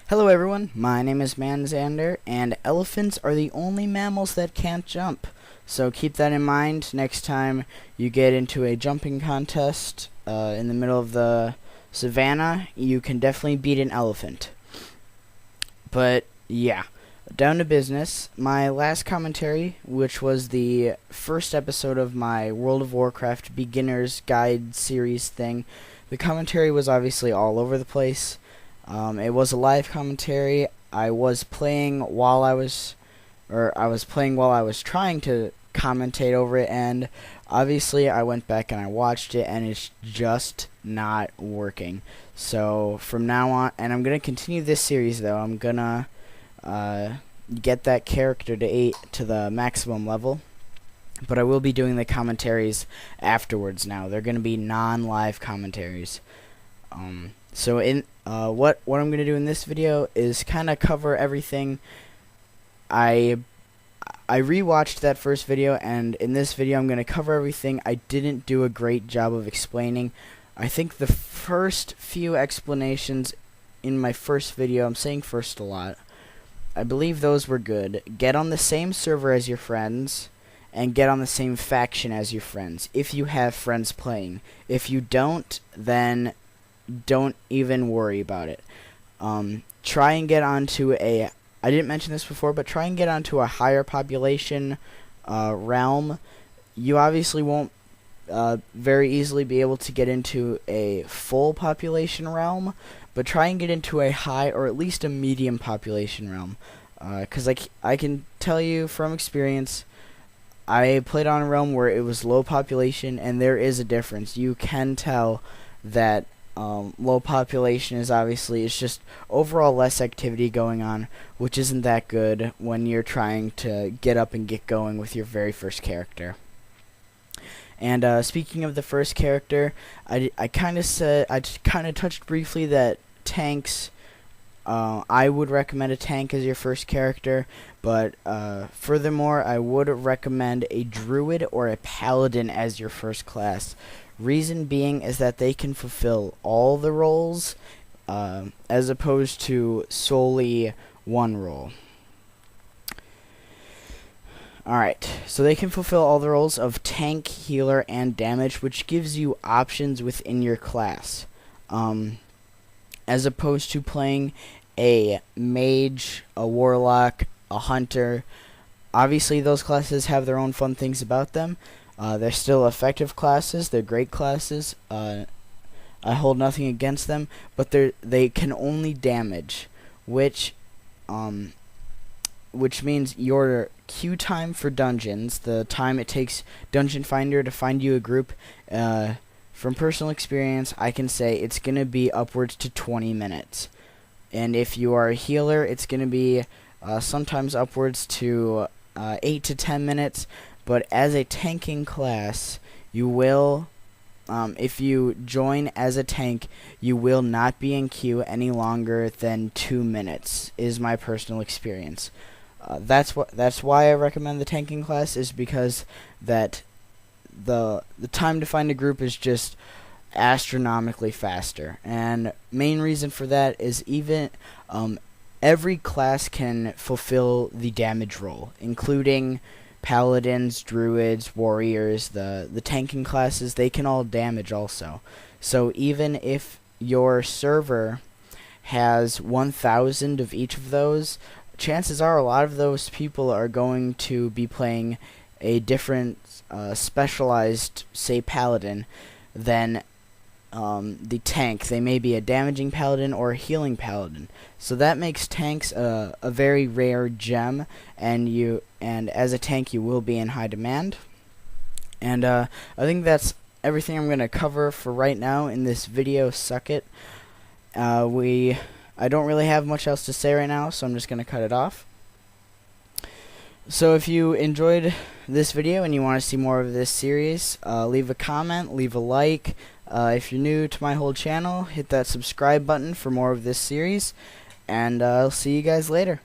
Hello everyone, my name is SirManzander, and elephants are the only mammals that can't jump. So keep that in mind next time you get into a jumping contest in the middle of the savannah. You can definitely beat an elephant. But yeah, down to business. My last commentary, which was the first episode of my World of Warcraft Beginner's Guide series thing, the commentary was obviously all over the place. It was a live commentary. I was playing while I was trying to commentate over it, and obviously I went back and I watched it, and it's just not working. So from now on, and I'm gonna continue this series though. I'm gonna get that character to the maximum level, but I will be doing the commentaries afterwards. Now they're gonna be non-live commentaries. So what I'm gonna do in this video is kind of cover everything. I rewatched that first video, and in this video I'm gonna cover everything I didn't do a great job of explaining. I think the first few explanations in my first video, I'm saying first a lot, I believe those were good. Get on the same server as your friends, and get on the same faction as your friends, if you have friends playing. If you don't, then don't even worry about it. Try and get onto I didn't mention this before, but try and get onto a higher population realm. You obviously won't very easily be able to get into a full population realm, but try and get into a high or at least a medium population realm. Because I can tell you from experience, I played on a realm where it was low population, and there is a difference. You can tell that low population is it's just overall less activity going on, which isn't that good when you're trying to get up and get going with your very first character. And speaking of the first character, I kind of touched briefly that tanks. I would recommend a tank as your first character, but furthermore, I would recommend a druid or a paladin as your first class. Reason being is that they can fulfill all the roles as opposed to solely one role. Alright, so they can fulfill all the roles of tank, healer, and damage, which gives you options within your class. As opposed to playing a mage, a warlock, a hunter. Obviously those classes have their own fun things about them. They're still effective classes. They're great classes. I hold nothing against them, but they can only damage, which means your queue time for dungeons, the time it takes Dungeon Finder to find you a group, from personal experience, I can say it's going to be upwards to 20 minutes. And if you are a healer, it's going to be sometimes upwards to 8 to 10 minutes. But as a tanking class, you will, if you join as a tank, you will not be in queue any longer than 2 minutes, is my personal experience. That's why I recommend the tanking class, is because that the time to find a group is just astronomically faster. And main reason for that is even every class can fulfill the damage role, including paladins, druids, warriors. The tanking classes, they can all damage also. So even if your server has 1,000 of each of those, chances are a lot of those people are going to be playing a different specialized, say, paladin than the tank. They may be a damaging paladin or a healing paladin. So that makes tanks a very rare gem, and as a tank you will be in high demand. And I think that's everything I'm going to cover for right now in this video. Suck it. I don't really have much else to say right now, so I'm just going to cut it off. So if you enjoyed this video and you want to see more of this series, leave a comment, leave a like. If you're new to my whole channel, hit that subscribe button for more of this series, and I'll see you guys later.